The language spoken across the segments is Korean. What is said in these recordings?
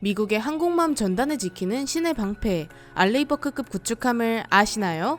미국의 항공모함 전단을 지키는 신의 방패 알레이버크급 구축함을 아시나요?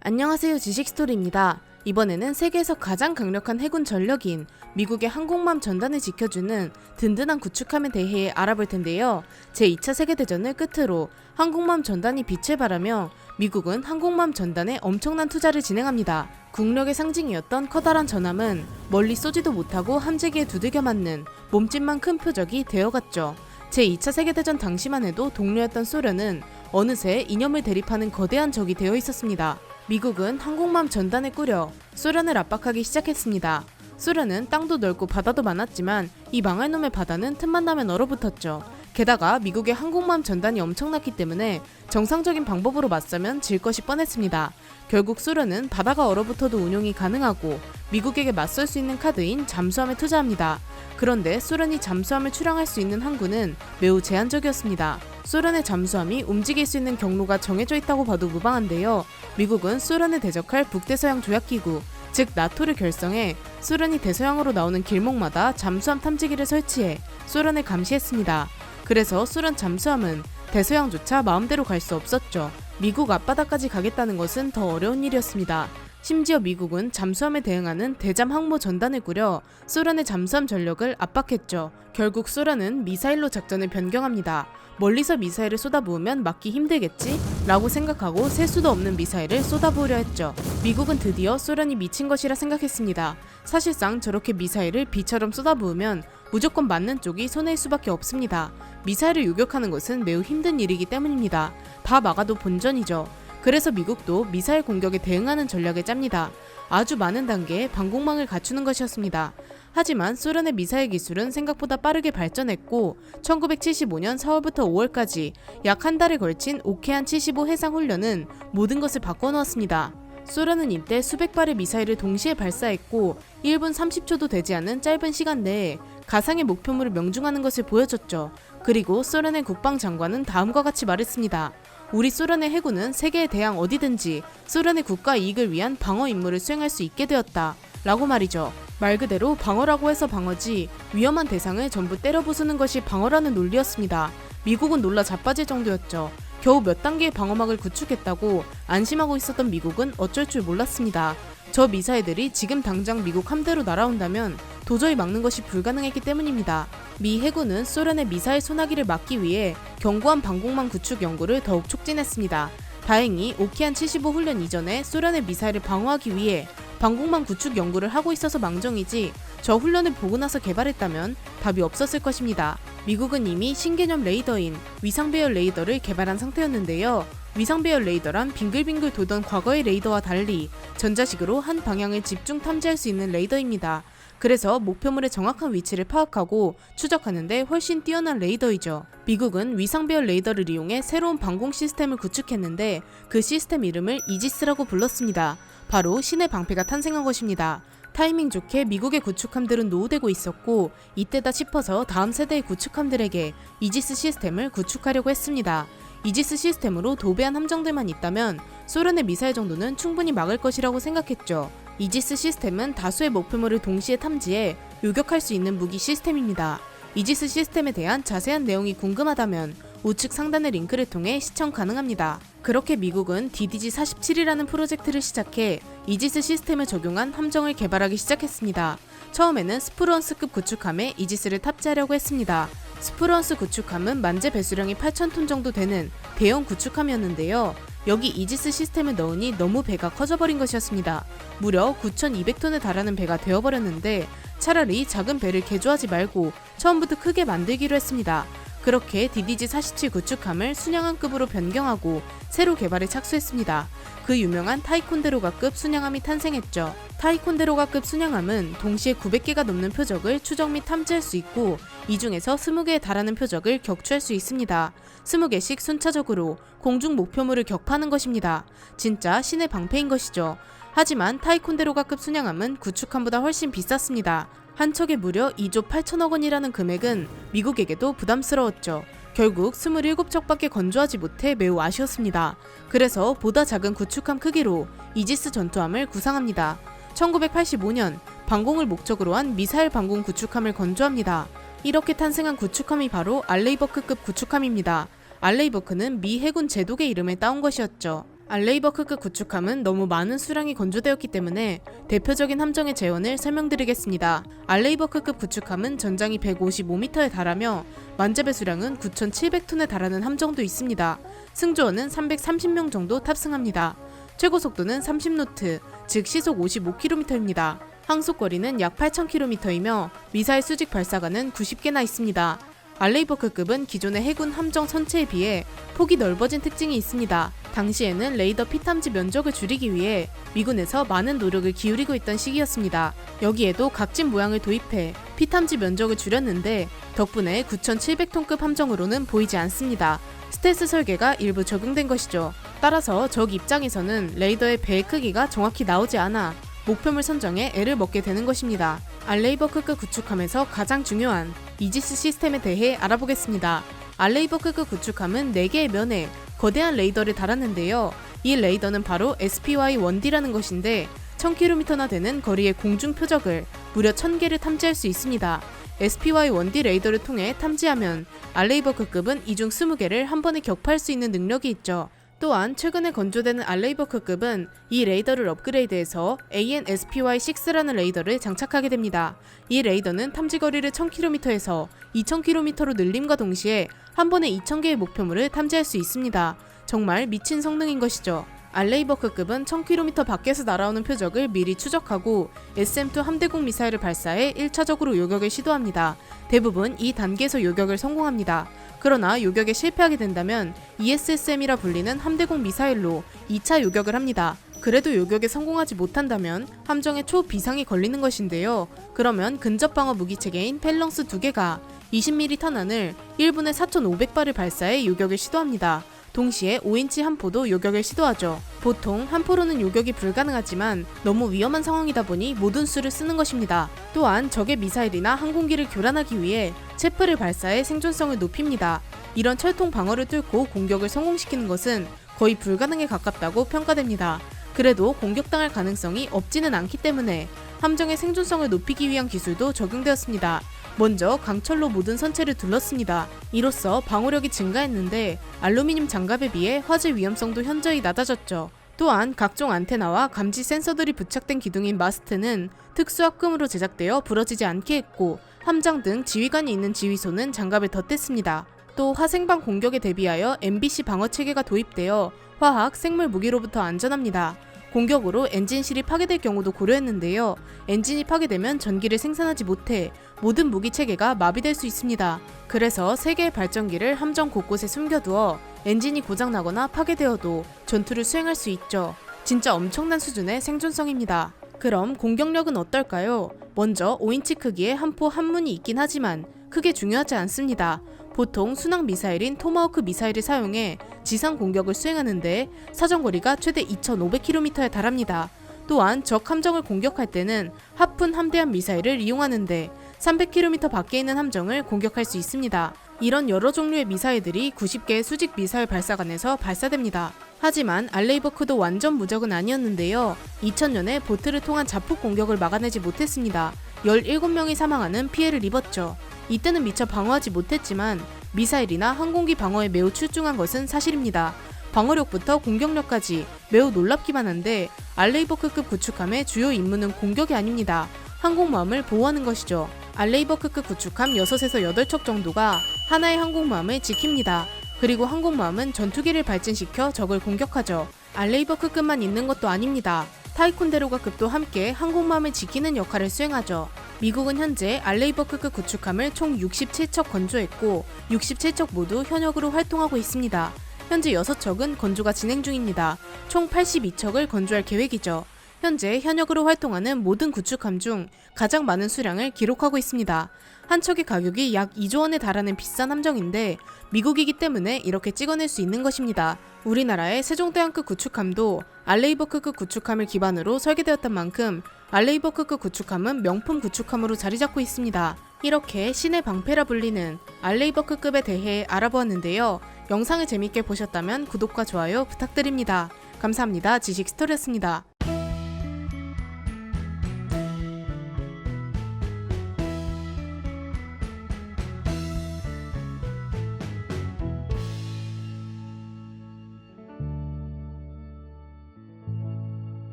안녕하세요, 지식스토리입니다. 이번에는 세계에서 가장 강력한 해군 전력인 미국의 항공모함 전단을 지켜주는 든든한 구축함에 대해 알아볼 텐데요. 제2차 세계대전을 끝으로 항공모함 전단이 빛을 발하며 미국은 항공모함 전단에 엄청난 투자를 진행합니다. 국력의 상징이었던 커다란 전함은 멀리 쏘지도 못하고 함재기에 두들겨 맞는 몸집만 큰 표적이 되어갔죠. 제2차 세계대전 당시만 해도 동료였던 소련은 어느새 이념을 대립하는 거대한 적이 되어 있었습니다. 미국은 항공모함 전단을 꾸려 소련을 압박하기 시작했습니다. 소련은 땅도 넓고 바다도 많았지만 이 망할 놈의 바다는 틈만 나면 얼어붙었죠. 게다가 미국의 항공모함 전단이 엄청났기 때문에 정상적인 방법으로 맞서면 질 것이 뻔했습니다. 결국 소련은 바다가 얼어붙어도 운용이 가능하고 미국에게 맞설 수 있는 카드인 잠수함에 투자합니다. 그런데 소련이 잠수함을 출항할 수 있는 항구는 매우 제한적이었습니다. 소련의 잠수함이 움직일 수 있는 경로가 정해져 있다고 봐도 무방한데요. 미국은 소련을 대적할 북대서양 조약기구, 즉 나토를 결성해 소련이 대서양으로 나오는 길목마다 잠수함 탐지기를 설치해 소련을 감시했습니다. 그래서 소련 잠수함은 대서양조차 마음대로 갈 수 없었죠. 미국 앞바다까지 가겠다는 것은 더 어려운 일이었습니다. 심지어 미국은 잠수함에 대응하는 대잠 항모 전단을 꾸려 소련의 잠수함 전력을 압박했죠. 결국 소련은 미사일로 작전을 변경합니다. 멀리서 미사일을 쏟아부으면 막기 힘들겠지? 라고 생각하고 셀 수도 없는 미사일을 쏟아부으려 했죠. 미국은 드디어 소련이 미친 것이라 생각했습니다. 사실상 저렇게 미사일을 비처럼 쏟아부으면 무조건 맞는 쪽이 손해일 수밖에 없습니다. 미사일을 요격하는 것은 매우 힘든 일이기 때문입니다. 다 막아도 본전이죠. 그래서 미국도 미사일 공격에 대응하는 전략을 짭니다. 아주 많은 단계의 방공망을 갖추는 것이었습니다. 하지만 소련의 미사일 기술은 생각보다 빠르게 발전했고 1975년 4월부터 5월까지 약 한 달에 걸친 오케안 75 해상 훈련은 모든 것을 바꿔놓았습니다. 소련은 이때 수백 발의 미사일을 동시에 발사했고 1분 30초도 되지 않은 짧은 시간 내에 가상의 목표물을 명중하는 것을 보여줬죠. 그리고 소련의 국방장관은 다음과 같이 말했습니다. 우리 소련의 해군은 세계의 대양 어디든지 소련의 국가 이익을 위한 방어 임무를 수행할 수 있게 되었다. 라고 말이죠. 말 그대로 방어라고 해서 방어지 위험한 대상을 전부 때려 부수는 것이 방어라는 논리였습니다. 미국은 놀라 자빠질 정도였죠. 겨우 몇 단계의 방어막을 구축했다고 안심하고 있었던 미국은 어쩔 줄 몰랐습니다. 저 미사일들이 지금 당장 미국 함대로 날아온다면 도저히 막는 것이 불가능했기 때문입니다. 미 해군은 소련의 미사일 소나기를 막기 위해 견고한 방공망 구축 연구를 더욱 촉진했습니다. 다행히 오케안 75 훈련 이전에 소련의 미사일을 방어하기 위해 방공망 구축 연구를 하고 있어서 망정이지 저 훈련을 보고 나서 개발했다면 답이 없었을 것입니다. 미국은 이미 신개념 레이더인 위상배열 레이더를 개발한 상태였는데요. 위상배열 레이더란 빙글빙글 돌던 과거의 레이더와 달리 전자식으로 한 방향을 집중 탐지할 수 있는 레이더입니다. 그래서 목표물의 정확한 위치를 파악하고 추적하는 데 훨씬 뛰어난 레이더이죠. 미국은 위상배열 레이더를 이용해 새로운 방공 시스템을 구축했는데 그 시스템 이름을 이지스라고 불렀습니다. 바로 신의 방패가 탄생한 것입니다. 타이밍 좋게 미국의 구축함들은 노후되고 있었고 이때다 싶어서 다음 세대의 구축함들에게 이지스 시스템을 구축하려고 했습니다. 이지스 시스템으로 도배한 함정들만 있다면 소련의 미사일 정도는 충분히 막을 것이라고 생각했죠. 이지스 시스템은 다수의 목표물을 동시에 탐지해 요격할 수 있는 무기 시스템입니다. 이지스 시스템에 대한 자세한 내용이 궁금하다면 우측 상단의 링크를 통해 시청 가능합니다. 그렇게 미국은 DDG-47이라는 프로젝트를 시작해 이지스 시스템을 적용한 함정을 개발하기 시작했습니다. 처음에는 스프루언스급 구축함에 이지스를 탑재하려고 했습니다. 스프루언스 구축함은 만재 배수량이 8,000톤 정도 되는 대형 구축함이었는데요. 여기 이지스 시스템을 넣으니 너무 배가 커져버린 것이었습니다. 무려 9,200톤에 달하는 배가 되어버렸는데 차라리 작은 배를 개조하지 말고 처음부터 크게 만들기로 했습니다. 그렇게 DDG-47 구축함을 순양함급으로 변경하고 새로 개발에 착수했습니다. 그 유명한 타이콘데로가급 순양함이 탄생했죠. 타이콘데로가급 순양함은 동시에 900개가 넘는 표적을 추적 및 탐지할 수 있고 이 중에서 20개에 달하는 표적을 격추할 수 있습니다. 20개씩 순차적으로 공중 목표물을 격파하는 것입니다. 진짜 신의 방패인 것이죠. 하지만 타이콘데로가급 순양함은 구축함보다 훨씬 비쌌습니다. 한 척에 무려 2조 8천억 원이라는 금액은 미국에게도 부담스러웠죠. 결국 27척밖에 건조하지 못해 매우 아쉬웠습니다. 그래서 보다 작은 구축함 크기로 이지스 전투함을 구상합니다. 1985년 방공을 목적으로 한 미사일 방공 구축함을 건조합니다. 이렇게 탄생한 구축함이 바로 알레이버크급 구축함입니다. 알레이버크는 미 해군 제독의 이름을 따온 것이었죠. 알레이버크급 구축함은 너무 많은 수량이 건조되었기 때문에 대표적인 함정의 재원을 설명드리겠습니다. 알레이버크급 구축함은 전장이 155m에 달하며 만재배 수량은 9,700톤에 달하는 함정도 있습니다. 승조원은 330명 정도 탑승합니다. 최고 속도는 30노트, 즉 시속 55km입니다. 항속거리는 약 8,000km이며 미사일 수직 발사관은 90개나 있습니다. 알레이버크급은 기존의 해군 함정 선체에 비해 폭이 넓어진 특징이 있습니다. 당시에는 레이더 피탐지 면적을 줄이기 위해 미군에서 많은 노력을 기울이고 있던 시기였습니다. 여기에도 각진 모양을 도입해 피탐지 면적을 줄였는데 덕분에 9,700톤급 함정으로는 보이지 않습니다. 스텔스 설계가 일부 적용된 것이죠. 따라서 적 입장에서는 레이더의 배의 크기가 정확히 나오지 않아 목표물 선정에 애를 먹게 되는 것입니다. 알레이버크급 구축함에서 가장 중요한 이지스 시스템에 대해 알아보겠습니다. 알레이버크급 구축함은 4개의 면에 거대한 레이더를 달았는데요. 이 레이더는 바로 SPY-1D라는 것인데 1000km나 되는 거리의 공중 표적을 무려 1000개를 탐지할 수 있습니다. SPY-1D 레이더를 통해 탐지하면 알레이버크급은 이 중 20개를 한 번에 격파할 수 있는 능력이 있죠. 또한 최근에 건조되는 알레이버크급은 이 레이더를 업그레이드해서 AN/SPY-6라는 레이더를 장착하게 됩니다. 이 레이더는 탐지거리를 1000km에서 2000km로 늘림과 동시에 한 번에 2000개의 목표물을 탐지할 수 있습니다. 정말 미친 성능인 것이죠. 알레이버크급은 1000km 밖에서 날아오는 표적을 미리 추적하고 SM-2 함대공 미사일을 발사해 1차적으로 요격을 시도합니다. 대부분 이 단계에서 요격을 성공합니다. 그러나 요격에 실패하게 된다면 ESSM이라 불리는 함대공 미사일로 2차 요격을 합니다. 그래도 요격에 성공하지 못한다면 함정에 초비상이 걸리는 것인데요. 그러면 근접 방어 무기 체계인 펠렁스 2개가 20mm 탄환을 1분에 4,500발을 발사해 요격을 시도합니다. 동시에 5인치 함포도 요격을 시도하죠. 보통 함포로는 요격이 불가능하지만 너무 위험한 상황이다 보니 모든 수를 쓰는 것입니다. 또한 적의 미사일이나 항공기를 교란하기 위해 체프를 발사해 생존성을 높입니다. 이런 철통 방어를 뚫고 공격을 성공시키는 것은 거의 불가능에 가깝다고 평가됩니다. 그래도 공격당할 가능성이 없지는 않기 때문에 함정의 생존성을 높이기 위한 기술도 적용되었습니다. 먼저 강철로 모든 선체를 둘렀습니다. 이로써 방호력이 증가했는데 알루미늄 장갑에 비해 화재 위험성도 현저히 낮아졌죠. 또한 각종 안테나와 감지 센서들이 부착된 기둥인 마스트는 특수합금으로 제작되어 부러지지 않게 했고 함장 등 지휘관이 있는 지휘소는 장갑을 덧댔습니다. 또 화생방 공격에 대비하여 MBC 방어 체계가 도입되어 화학, 생물 무기로부터 안전합니다. 공격으로 엔진실이 파괴될 경우도 고려했는데요. 엔진이 파괴되면 전기를 생산하지 못해 모든 무기 체계가 마비될 수 있습니다. 그래서 3개의 발전기를 함정 곳곳에 숨겨두어 엔진이 고장나거나 파괴되어도 전투를 수행할 수 있죠. 진짜 엄청난 수준의 생존성입니다. 그럼 공격력은 어떨까요? 먼저 5인치 크기의 함포 한문이 있긴 하지만 크게 중요하지 않습니다. 보통 순항 미사일인 토마호크 미사일을 사용해 지상 공격을 수행하는데 사정거리가 최대 2,500km에 달합니다. 또한 적 함정을 공격할 때는 하푼 함대함 미사일을 이용하는데 300km 밖에 있는 함정을 공격할 수 있습니다. 이런 여러 종류의 미사일들이 90개의 수직 미사일 발사관에서 발사됩니다. 하지만 알레이버크도 완전 무적은 아니었는데요. 2000년에 보트를 통한 자폭 공격을 막아내지 못했습니다. 17명이 사망하는 피해를 입었죠. 이때는 미처 방어하지 못했지만 미사일이나 항공기 방어에 매우 출중한 것은 사실입니다. 방어력부터 공격력까지 매우 놀랍기만 한데 알레이버크급 구축함의 주요 임무는 공격이 아닙니다. 항공모함을 보호하는 것이죠. 알레이버크급 구축함 6에서 8척 정도가 하나의 항공모함을 지킵니다. 그리고 항공모함은 전투기를 발진시켜 적을 공격하죠. 알레이버크급만 있는 것도 아닙니다. 타이콘데로가급도 함께 항공모함을 지키는 역할을 수행하죠. 미국은 현재 알레이버크급 구축함을 총 67척 건조했고 67척 모두 현역으로 활동하고 있습니다. 현재 6척은 건조가 진행 중입니다. 총 82척을 건조할 계획이죠. 현재 현역으로 활동하는 모든 구축함 중 가장 많은 수량을 기록하고 있습니다. 한 척의 가격이 약 2조 원에 달하는 비싼 함정인데 미국이기 때문에 이렇게 찍어낼 수 있는 것입니다. 우리나라의 세종대왕급 구축함도 알레이버크급 구축함을 기반으로 설계되었던 만큼 알레이버크급 구축함은 명품 구축함으로 자리 잡고 있습니다. 이렇게 신의 방패라 불리는 알레이버크급에 대해 알아보았는데요. 영상을 재밌게 보셨다면 구독과 좋아요 부탁드립니다. 감사합니다. 지식스토리였습니다.